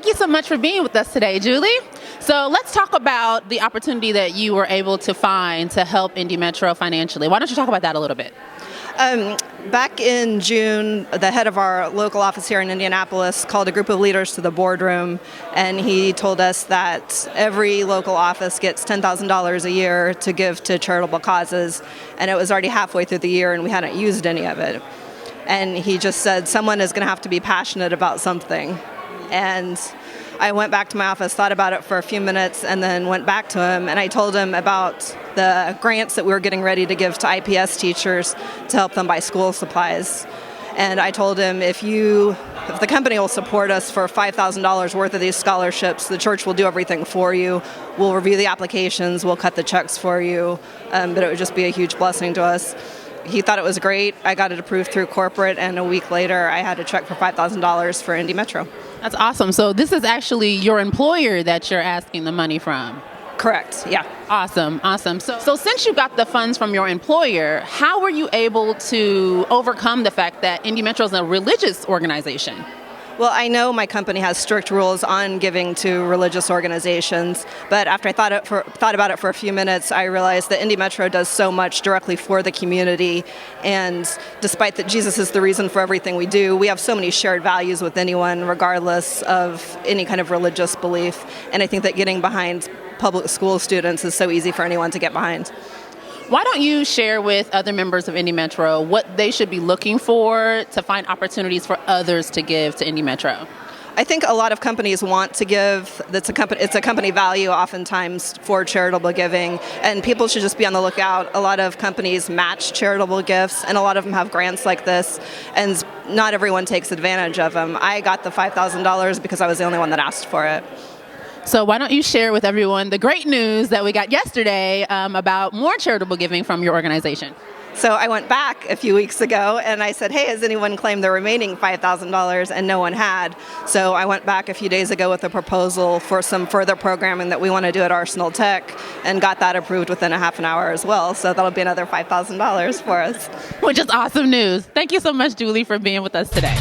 Thank you so much for being with us today, Julie. So let's talk about the opportunity that you were able to find to help Indy Metro financially. Why don't you talk about that a little bit? Back in June, the head of our local office here in Indianapolis called a group of leaders to the boardroom, and he told us that every local office gets $10,000 a year to give to charitable causes, and it was already halfway through the year and we hadn't used any of it. And he just said, someone is going to have to be passionate about something. And I went back to my office, thought about it for a few minutes, and then went back to him, and I told him about the grants that we were getting ready to give to IPS teachers to help them buy school supplies. And I told him, if the company will support us for $5,000 worth of these scholarships, the church will do everything for you. We'll review the applications, we'll cut the checks for you, but it would just be a huge blessing to us. He thought it was great. I got it approved through corporate, and a week later, I had a check for $5,000 for Indy Metro. That's awesome. So this is actually your employer that you're asking the money from. Correct, yeah. Awesome. So since you got the funds from your employer, how were you able to overcome the fact that Indy Metro is a religious organization? Well, I know my company has strict rules on giving to religious organizations, but after I thought about it for a few minutes, I realized that Indy Metro does so much directly for the community, and despite that Jesus is the reason for everything we do, we have so many shared values with anyone, regardless of any kind of religious belief, and I think that getting behind public school students is so easy for anyone to get behind. Why don't you share with other members of Indy Metro what they should be looking for to find opportunities for others to give to Indy Metro? I think a lot of companies want to give. It's a company value oftentimes for charitable giving, and people should just be on the lookout. A lot of companies match charitable gifts, and a lot of them have grants like this, and not everyone takes advantage of them. I got the $5,000 because I was the only one that asked for it. So why don't you share with everyone the great news that we got yesterday about more charitable giving from your organization? So I went back a few weeks ago and I said, hey, has anyone claimed the remaining $5,000? And no one had. So I went back a few days ago with a proposal for some further programming that we want to do at Arsenal Tech and got that approved within a half an hour as well. So that'll be another $5,000 for us. Which is awesome news. Thank you so much, Julie, for being with us today.